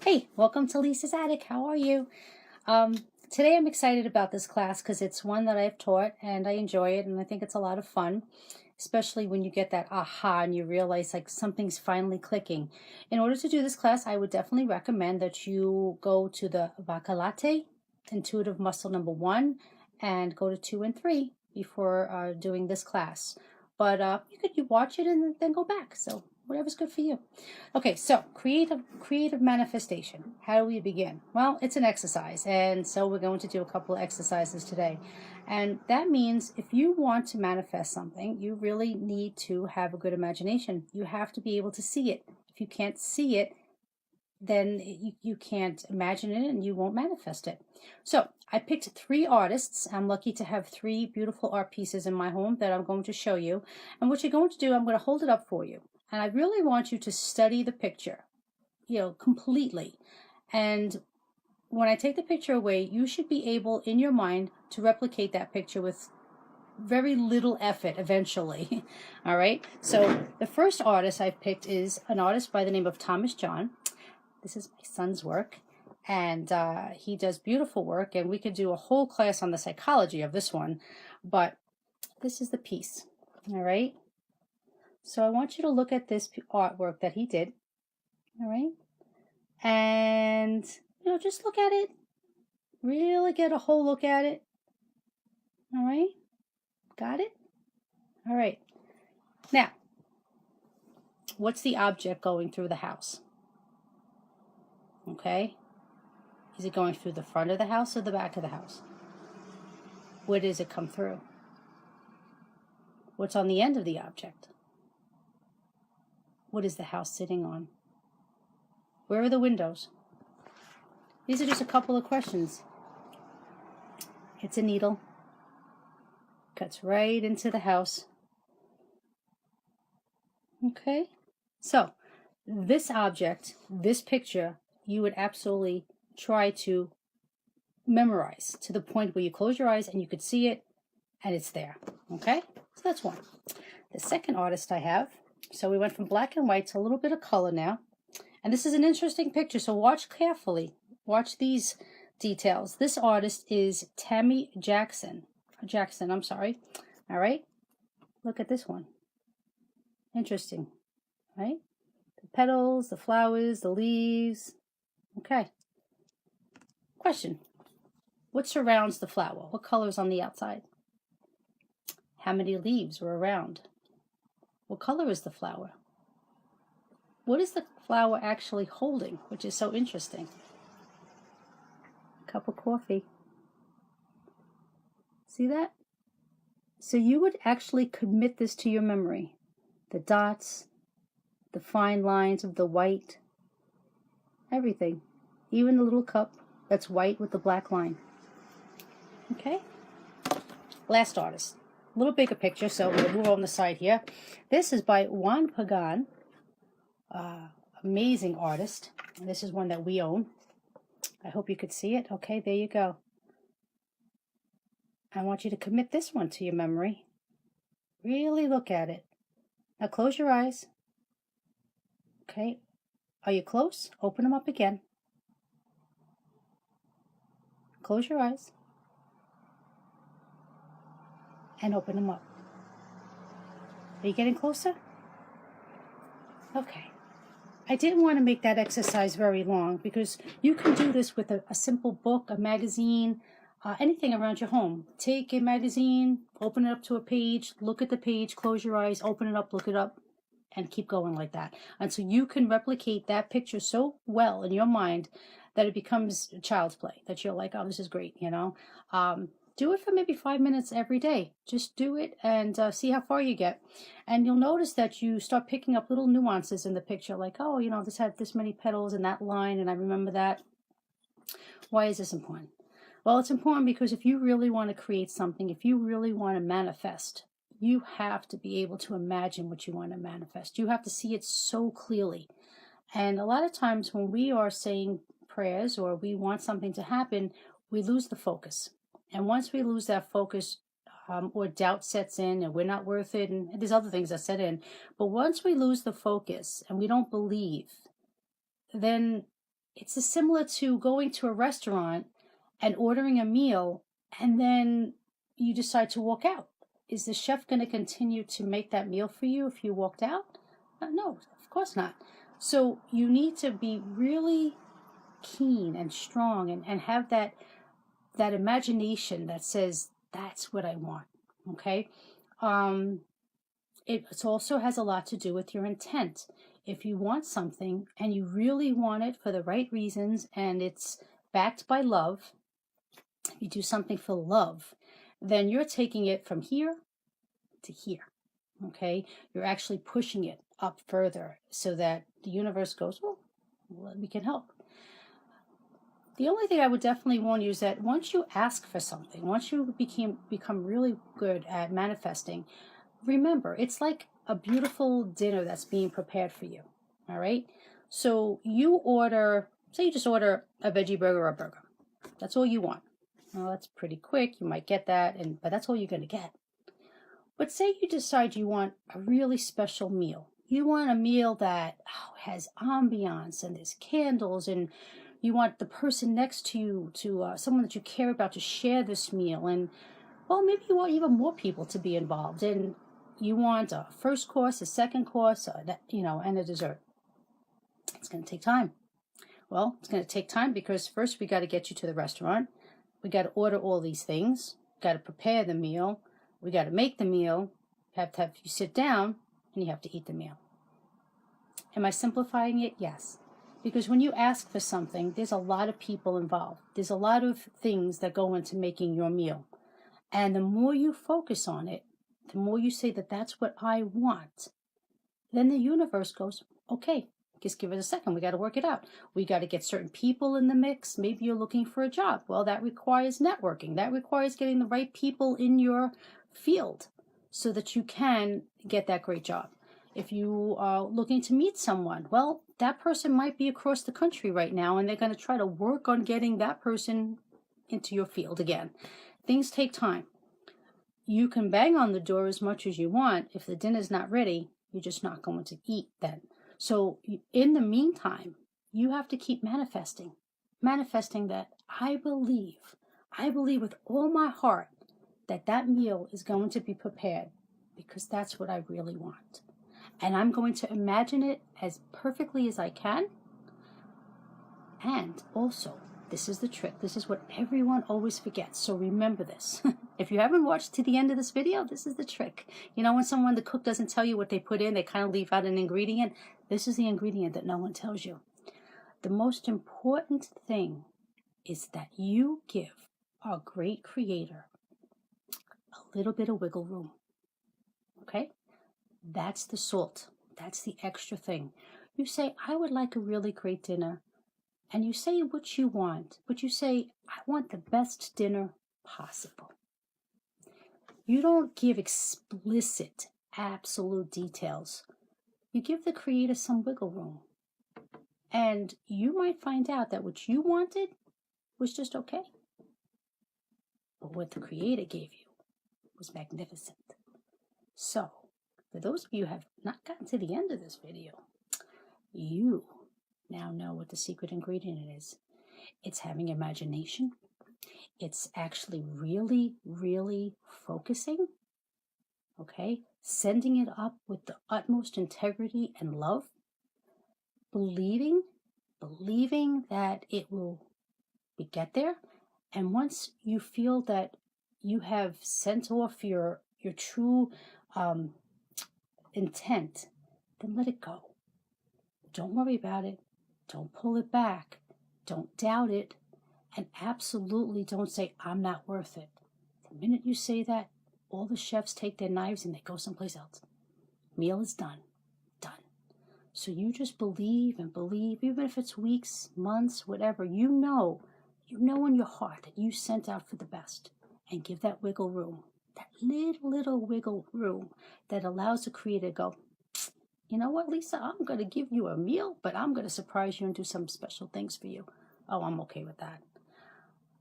Hey, welcome to Lisa's Attic. How are you? Today I'm excited about this class because it's one that I've taught and I enjoy it and I think it's a lot of fun, especially when you get that aha and you realize like something's finally clicking. In order to do this class, I would definitely recommend that you go to the Bacalate, Intuitive Muscle number 1, and go to 2 and 3 before doing this class. But you watch it and then go back. So whatever's good for you. Okay, so creative manifestation. How do we begin? Well, it's an exercise, and so we're going to do a couple of exercises today. And that means if you want to manifest something, you really need to have a good imagination. You have to be able to see it. If you can't see it, then you can't imagine it and you won't manifest it. So I picked 3 artists. I'm lucky to have 3 beautiful art pieces in my home that I'm going to show you. And what you're going to do, I'm going to hold it up for you. And I really want you to study the picture, completely. And when I take the picture away, you should be able in your mind to replicate that picture with very little effort eventually. All right. So the first artist I've picked is an artist by the name of Thomas John. This is my son's work, and he does beautiful work, and we could do a whole class on the psychology of this one, but this is the piece. All right. So I want you to look at this artwork that he did. All right. And, just look at it. Really get a whole look at it. All right. Got it? All right. Now, what's the object going through the house? Okay. Is it going through the front of the house or the back of the house? Where does it come through? What's on the end of the object? What is the house sitting on? Where are the windows? These are just a couple of questions. It's a needle. Cuts right into the house. Okay? So, this object, this picture, you would absolutely try to memorize to the point where you close your eyes and you could see it and it's there. Okay? So that's one. The second artist I have, so we went from black and white to a little bit of color now. And this is an interesting picture, so watch carefully. Watch these details. This artist is Tammy Jackson. I'm sorry. All right? Look at this one. Interesting, right? The petals, the flowers, the leaves. Okay. Question. What surrounds the flower? What color is on the outside? How many leaves are around? What color is the flower? What is the flower actually holding, which is so interesting? A cup of coffee. See that? So you would actually commit this to your memory. The dots, the fine lines of the white, everything. Even the little cup that's white with the black line. Okay? Last artist. A little bigger picture, so we'll move on the side here. This is by Juan Pagan. Amazing artist. And this is one that we own. I hope you could see it. Okay, there you go. I want you to commit this one to your memory. Really look at it. Now close your eyes. Okay. Are you close? Open them up again. Close your eyes. And open them up. Are you getting closer? Okay. I didn't want to make that exercise very long because you can do this with a simple book, a magazine, anything around your home. Take a magazine, open it up to a page, look at the page, close your eyes, open it up, look it up, and keep going like that. Until you can replicate that picture so well in your mind that it becomes child's play, that you're like, oh, this is great, Do it for maybe 5 minutes every day. Just do it and see how far you get. And you'll notice that you start picking up little nuances in the picture, like, oh, this had this many petals and that line, and I remember that. Why is this important? Well, it's important because if you really want to create something, if you really want to manifest, you have to be able to imagine what you want to manifest. You have to see it so clearly. And a lot of times when we are saying prayers or we want something to happen, we lose the focus. And once we lose that focus, or doubt sets in and we're not worth it, and there's other things that set in. But once we lose the focus and we don't believe, then It's similar to going to a restaurant and ordering a meal and then you decide to walk out. Is the chef going to continue to make that meal for you if you walked out? No, of course not. So you need to be really keen and strong and have that imagination that says, that's what I want. Okay? It also has a lot to do with your intent. If you want something and you really want it for the right reasons and it's backed by love, you do something for love, then you're taking it from here to here. Okay? You're actually pushing it up further so that the universe goes, well, we can help. The only thing I would definitely warn you is that once you ask for something, once you become really good at manifesting, remember, it's like a beautiful dinner that's being prepared for you. All right? So you order, say you just order a veggie burger or a burger. That's all you want. Well, that's pretty quick. You might get that, but that's all you're going to get. But say you decide you want a really special meal. You want a meal that has ambiance and there's candles, and you want the person next to you, someone that you care about, to share this meal. And, well, maybe you want even more people to be involved. And you want a first course, a second course, and a dessert. It's going to take time. Well, it's going to take time because first we got to get you to the restaurant. We got to order all these things. Got to prepare the meal. We got to make the meal. Have you sit down and you have to eat the meal. Am I simplifying it? Yes. Because when you ask for something, there's a lot of people involved. There's a lot of things that go into making your meal. And the more you focus on it, the more you say that that's what I want, then the universe goes, okay, just give it a second. We got to work it out. We got to get certain people in the mix. Maybe you're looking for a job. Well, that requires networking. That requires getting the right people in your field so that you can get that great job. If you are looking to meet someone, well, that person might be across the country right now, and they're going to try to work on getting that person into your field again. Things take time. You can bang on the door as much as you want. If the dinner's not ready, you're just not going to eat then. So in the meantime, you have to keep manifesting that I believe with all my heart that meal is going to be prepared because that's what I really want. And I'm going to imagine it as perfectly as I can. And also, this is the trick. This is what everyone always forgets. So remember this. If you haven't watched to the end of this video, this is the trick. You know, when the cook doesn't tell you what they put in, they kind of leave out an ingredient. This is the ingredient that no one tells you. The most important thing is that you give our great creator a little bit of wiggle room. Okay? That's the salt. That's the extra thing. You say, I would like a really great dinner. And you say what you want, but you say, I want the best dinner possible. You don't give explicit, absolute details. You give the creator some wiggle room. And you might find out that what you wanted was just okay. But what the creator gave you was magnificent. So, for those of you who have not gotten to the end of this video, you now know what the secret ingredient is. It's having imagination. It's actually really, really focusing. Okay? Sending it up with the utmost integrity and love. Believing that it will get there. And once you feel that you have sent off your true intent, then let it go. Don't worry about it. Don't pull it back. Don't doubt it. And absolutely don't say, I'm not worth it. The minute you say that, all the chefs take their knives and they go someplace else. Meal is done. Done. So you just believe and believe, even if it's weeks, months, whatever, you know in your heart that you sent out for the best. And give that wiggle room, that little wiggle room that allows the creator to go, you know what, Lisa, I'm going to give you a meal, but I'm going to surprise you and do some special things for you. Oh, I'm okay with that.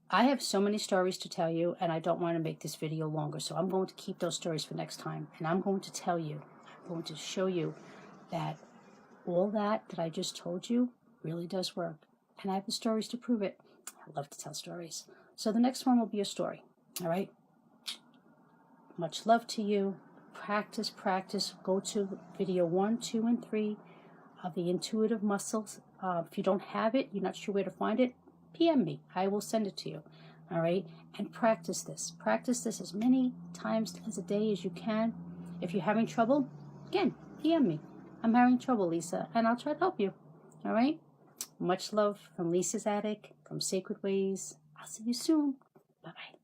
I have so many stories to tell you, and I don't want to make this video longer, so I'm going to keep those stories for next time. And I'm going to tell you, I'm going to show you that all that I just told you really does work. and I have the stories to prove it. I love to tell stories. So the next one will be a story. All right? Much love to you. Practice, practice. Go to video 1, 2, and 3 of the intuitive muscles. If you don't have it, you're not sure where to find it, PM me. I will send it to you. All right? And practice this. Practice this as many times as a day as you can. If you're having trouble, again, PM me. I'm having trouble, Lisa, and I'll try to help you. All right? Much love from Lisa's Attic, from Sacred Ways. I'll see you soon. Bye-bye.